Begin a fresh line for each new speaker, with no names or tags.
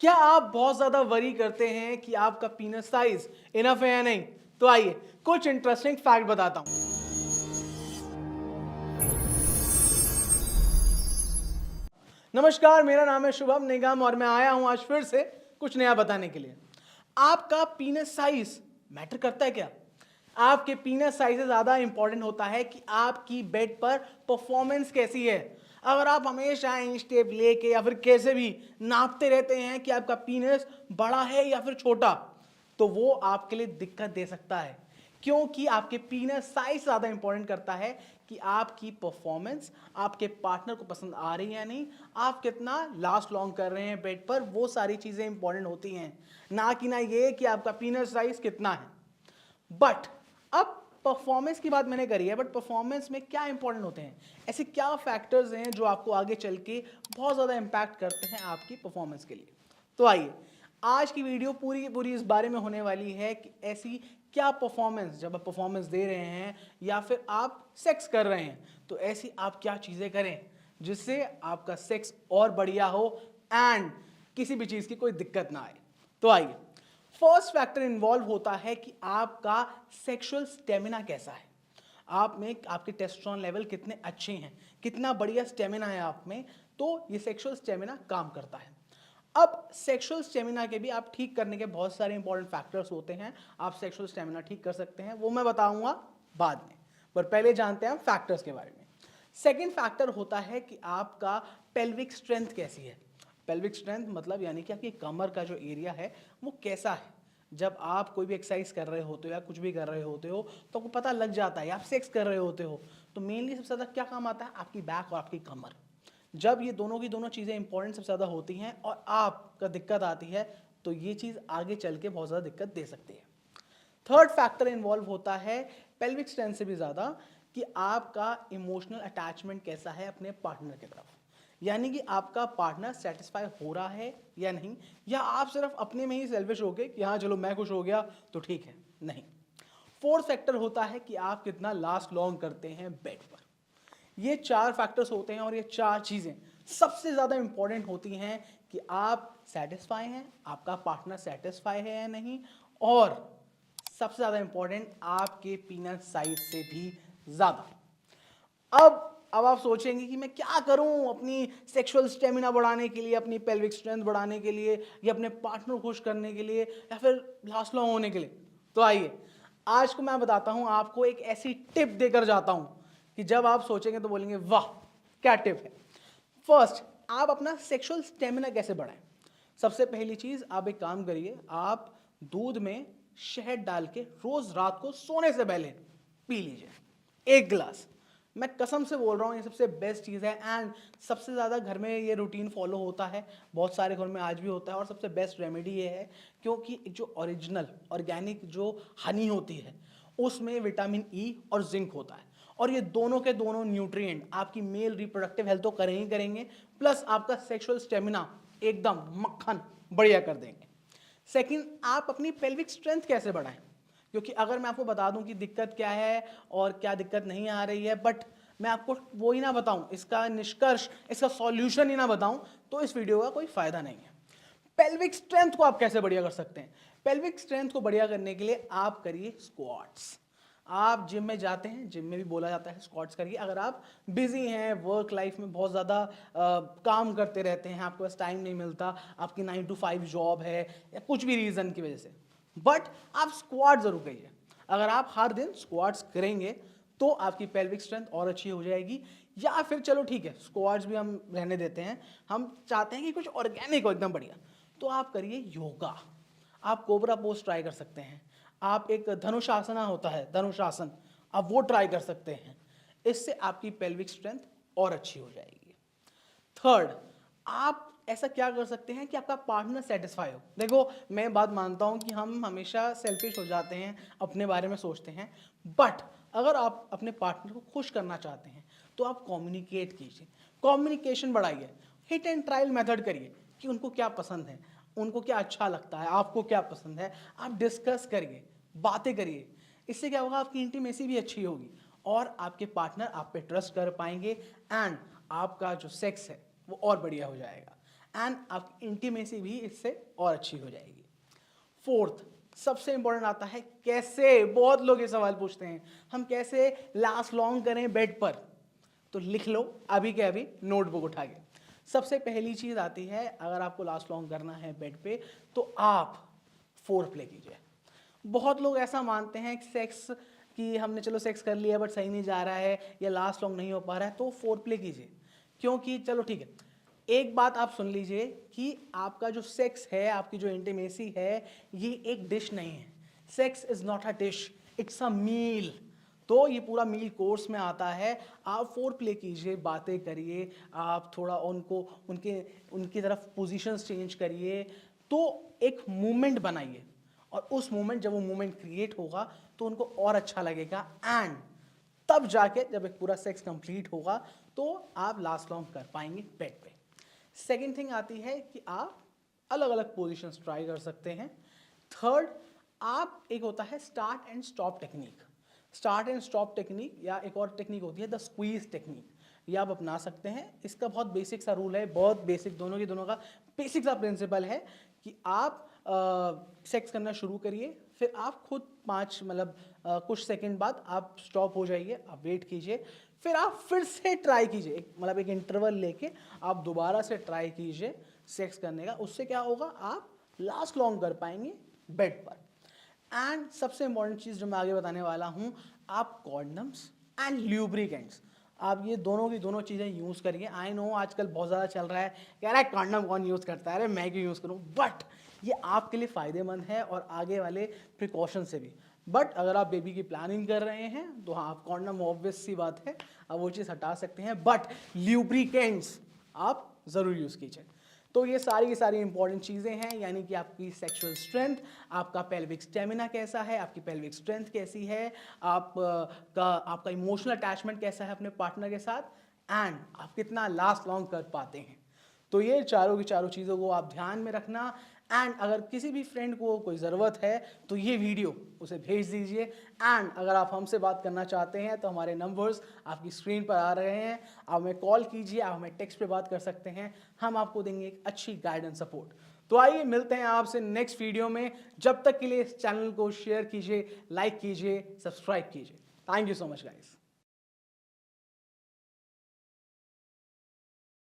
क्या आप बहुत ज्यादा वरी करते हैं कि आपका पीनस साइज इनफ है या नहीं? तो आइए कुछ इंटरेस्टिंग फैक्ट बताता हूं। नमस्कार, मेरा नाम है शुभम निगम और मैं आया हूं आज फिर से कुछ नया बताने के लिए। आपका पीनस साइज मैटर करता है क्या? आपके पीनस साइज से ज्यादा इंपॉर्टेंट होता है कि आपकी बेड पर परफॉर्मेंस कैसी है। अगर आप हमेशा इंच टेप लेके या फिर कैसे भी नापते रहते हैं कि आपका पीनस बड़ा है या फिर छोटा, तो वो आपके लिए दिक्कत दे सकता है, क्योंकि आपके पीनस साइज ज्यादा इंपॉर्टेंट करता है कि आपकी परफॉर्मेंस आपके पार्टनर को पसंद आ रही है या नहीं, आप कितना लास्ट लॉन्ग कर रहे हैं बेड पर, वो सारी चीजें इंपॉर्टेंट होती हैं, ना कि ना ये कि आपका पीनस साइज कितना है। बट अब परफॉर्मेंस की बात मैंने करी है, बट परफॉर्मेंस में क्या इंपॉर्टेंट होते हैं, ऐसे क्या फैक्टर्स हैं जो आपको आगे चल के बहुत ज़्यादा इंपैक्ट करते हैं आपकी परफॉर्मेंस के लिए। तो आइए, आज की वीडियो पूरी की पूरी इस बारे में होने वाली है कि ऐसी क्या परफॉर्मेंस, जब आप परफॉर्मेंस दे रहे हैं या फिर आप सेक्स कर रहे हैं, तो ऐसी आप क्या चीज़ें करें जिससे आपका सेक्स और बढ़िया हो एंड किसी भी चीज़ की कोई दिक्कत ना आए। तो आइए, फर्स्ट फैक्टर इन्वॉल्व होता है कि आपका सेक्सुअल स्टेमिना कैसा है, आप में आपके टेस्टोस्टेरोन लेवल कितने अच्छे हैं, कितना बढ़िया स्टेमिना है आप में, तो ये सेक्सुअल स्टेमिना काम करता है। अब सेक्सुअल स्टेमिना के भी आप ठीक करने के बहुत सारे इंपॉर्टेंट फैक्टर्स होते हैं। आप सेक्सुअल स्टेमिना ठीक कर सकते हैं, वो मैं बताऊंगा बाद में, पर पहले जानते हैं हम फैक्टर्स के बारे में। सेकेंड फैक्टर होता है कि आपका पेल्विक स्ट्रेंथ कैसी है। पेल्विक स्ट्रेंथ मतलब यानी कि आपकी कमर का जो एरिया है वो कैसा है। जब आप कोई भी एक्सरसाइज कर रहे होते हो या कुछ भी कर रहे होते हो तो आपको पता लग जाता है, आप सेक्स कर रहे होते हो तो मेनली सबसे ज़्यादा क्या काम आता है, आपकी बैक और आपकी कमर। जब ये दोनों की दोनों चीज़ें इंपॉर्टेंट सबसे ज़्यादा होती हैं और आपका दिक्कत आती है, तो ये चीज़ आगे चल के बहुत ज़्यादा दिक्कत दे सकती है। थर्ड फैक्टर इन्वॉल्व होता है पेल्विक स्ट्रेंथ से भी ज़्यादा, कि आपका इमोशनल अटैचमेंट कैसा है अपने पार्टनर की तरफ, यानी कि आपका पार्टनर सेटिस्फाई हो रहा है या नहीं, या आप सिर्फ अपने में ही सेल्फिश हो गए कि हाँ चलो मैं खुश हो गया तो ठीक है, नहीं। फोर्थ फैक्टर होता है कि आप कितना लास्ट लॉन्ग करते हैं बेड पर। ये चार फैक्टर्स होते हैं और ये चार चीज़ें सबसे ज़्यादा इंपॉर्टेंट होती हैं कि आप सेटिस्फाई हैं, आपका पार्टनर सेटिस्फाई है या नहीं, और सबसे ज़्यादा इंपॉर्टेंट आपके पीनस साइज से भी ज़्यादा। अब आप सोचेंगे कि मैं क्या करूं अपनी सेक्सुअल स्टेमिना बढ़ाने के लिए, अपनी पेल्विक स्ट्रेंथ बढ़ाने के लिए, या अपने पार्टनर को खुश करने के लिए, या फिर लास्ट लॉन्ग होने के लिए। तो आइए, आज को मैं बताता हूं आपको, एक ऐसी टिप देकर जाता हूं कि जब आप सोचेंगे तो बोलेंगे वाह क्या टिप है। फर्स्ट, आप अपना सेक्सुअल स्टेमिना कैसे बढ़ाएं। सबसे पहली चीज, आप एक काम करिए, आप दूध में शहद डाल के रोज रात को सोने से पहले पी लीजिए 1 गिलास। मैं कसम से बोल रहा हूँ, ये सबसे बेस्ट चीज़ है एंड सबसे ज़्यादा घर में ये रूटीन फॉलो होता है, बहुत सारे घर में आज भी होता है, और सबसे बेस्ट रेमेडी ये है क्योंकि जो ओरिजिनल ऑर्गेनिक जो हनी होती है उसमें विटामिन ई और जिंक होता है, और ये दोनों के दोनों न्यूट्रिएंट आपकी मेल रिप्रोडक्टिव हेल्थ तो करेंगे ही करेंगे, प्लस आपका सेक्सुअल स्टेमिना एकदम मक्खन बढ़िया कर देंगे। सेकंड, आप अपनी पेल्विक स्ट्रेंथ कैसे बढ़ाएं, क्योंकि अगर मैं आपको बता दूं कि दिक्कत क्या है और क्या दिक्कत नहीं आ रही है, बट मैं आपको वो ही ना बताऊं, इसका निष्कर्ष, इसका सॉल्यूशन ही ना बताऊं, तो इस वीडियो का कोई फायदा नहीं है। पेल्विक स्ट्रेंथ को आप कैसे बढ़िया कर सकते हैं? पेल्विक स्ट्रेंथ को बढ़िया करने के लिए आप करिए स्क्वाट्स। आप जिम में जाते हैं, जिम में भी बोला जाता है स्क्वाट्स करिए। अगर आप बिजी हैं, वर्क लाइफ में बहुत ज़्यादा काम करते रहते हैं, आपके पास टाइम नहीं मिलता, आपकी 9 to 5 जॉब है या कुछ भी रीज़न की वजह से, बट आप स्क्वाट जरूर करिए। अगर आप हर दिन स्क्वाट्स करेंगे तो आपकी पेल्विक स्ट्रेंथ और अच्छी हो जाएगी। या फिर चलो ठीक है, स्क्वाट्स भी हम रहने देते हैं, हम चाहते हैं कि कुछ ऑर्गेनिक हो एकदम बढ़िया, तो आप करिए योगा। आप कोबरा पोज ट्राई कर सकते हैं, आप एक धनुषासना होता है, धनुषासन, आप वो ट्राई कर सकते हैं। इससे आपकी पेल्विक स्ट्रेंथ और अच्छी हो जाएगी। थर्ड, आप ऐसा क्या कर सकते हैं कि आपका पार्टनर सेटिस्फाई हो। देखो, मैं बात मानता हूं कि हम हमेशा सेल्फिश हो जाते हैं, अपने बारे में सोचते हैं, बट अगर आप अपने पार्टनर को खुश करना चाहते हैं तो आप कम्युनिकेट कीजिए, कम्युनिकेशन बढ़ाइए, हिट एंड ट्रायल मेथड करिए कि उनको क्या पसंद है, उनको क्या अच्छा लगता है, आपको क्या पसंद है, आप डिस्कस करिए, बातें करिए। इससे क्या होगा, आपकी इंटीमेसी भी अच्छी होगी और आपके पार्टनर आप पे ट्रस्ट कर पाएंगे एंड आपका जो सेक्स है वो और बढ़िया हो जाएगा। एंड आपकी इंटीमेसी भी इससे और अच्छी हो जाएगी। फोर्थ सबसे इंपॉर्टेंट आता है कैसे, बहुत लोग ये सवाल पूछते हैं हम कैसे लास्ट लॉन्ग करें बेड पर, तो लिख लो अभी के अभी नोटबुक उठा के। सबसे पहली चीज आती है, अगर आपको लास्ट लॉन्ग करना है बेड पे तो आप फोर प्ले कीजिए। बहुत लोग ऐसा मानते हैं कि सेक्स कि हमने चलो सेक्स कर लिया बट सही नहीं जा रहा है या लास्ट लॉन्ग नहीं हो पा रहा है, तो फोर प्ले कीजिए। क्योंकि चलो ठीक है, एक बात आप सुन लीजिए कि आपका जो सेक्स है, आपकी जो इंटीमेसी है, ये एक डिश नहीं है। Sex is not a dish, it's a meal. तो ये पूरा मील कोर्स में आता है। आप फोर प्ले कीजिए, बातें करिए, आप थोड़ा उनको उनकी तरफ पोजीशंस चेंज करिए, तो एक मूवमेंट बनाइए। और उस मूवमेंट, जब वो मूवमेंट क्रिएट होगा तो उनको और अच्छा लगेगा, एंड तब जाके जब एक पूरा सेक्स कंप्लीट होगा तो आप लास्ट लॉन्ग कर पाएंगे बेड पे। सेकेंड थिंग आती है कि आप अलग अलग पोजिशंस ट्राई कर सकते हैं। थर्ड, आप एक होता है start and stop technique. Start and stop technique या एक और टेक्निक होती है द स्क्वीज टेक्निक, ये आप अपना सकते हैं। इसका बहुत बेसिक सा रूल है, बहुत बेसिक, दोनों का बेसिक सा प्रिंसिपल है कि आप सेक्स करना शुरू करिए, फिर आप खुद कुछ सेकंड बाद आप स्टॉप हो जाइए, आप वेट कीजिए, फिर आप फिर से ट्राई कीजिए, एक इंटरवल लेके आप दोबारा से ट्राई कीजिए सेक्स करने का। उससे क्या होगा, आप लास्ट लॉन्ग कर पाएंगे बेड पर। एंड सबसे इंपॉर्टेंट चीज जो मैं आगे बताने वाला हूं, आप कॉन्डम्स एंड ल्यूब्रिकेंट्स, आप ये दोनों की दोनों चीजें यूज करिए। आई नो आजकल बहुत ज्यादा चल रहा है, कह रहा है कॉन्डम कौन यूज करता है, अरे मैं क्यों यूज करूं, बट ये आपके लिए फायदेमंद है और आगे वाले प्रिकॉशन से भी। बट अगर आप बेबी की प्लानिंग कर रहे हैं तो हाँ, आप कॉन्डम ऑब्वियस सी बात है, आप वो चीज़ हटा सकते हैं, बट ल्यूब्रिकेंट्स आप ज़रूर यूज़ कीजिए। तो ये सारी की सारी इंपॉर्टेंट चीज़ें हैं, यानी कि आपकी सेक्सुअल स्ट्रेंथ, आपका पेल्विक स्टेमिना कैसा है, आपकी पेल्विक स्ट्रेंथ कैसी है, आपका इमोशनल अटैचमेंट कैसा है अपने पार्टनर के साथ, एंड आप कितना लास्ट लॉन्ग कर पाते हैं। तो ये चारों की चारों चीज़ों को आप ध्यान में रखना। एंड अगर किसी भी फ्रेंड को कोई ज़रूरत है तो ये वीडियो उसे भेज दीजिए। एंड अगर आप हमसे बात करना चाहते हैं तो हमारे नंबर्स आपकी स्क्रीन पर आ रहे हैं, आप हमें कॉल कीजिए, आप हमें टेक्स्ट पे बात कर सकते हैं, हम आपको देंगे एक अच्छी गाइडेंस सपोर्ट। तो आइए मिलते हैं आपसे नेक्स्ट वीडियो में। जब तक के लिए इस चैनल को शेयर कीजिए, लाइक कीजिए, सब्सक्राइब कीजिए। Thank you so much guys.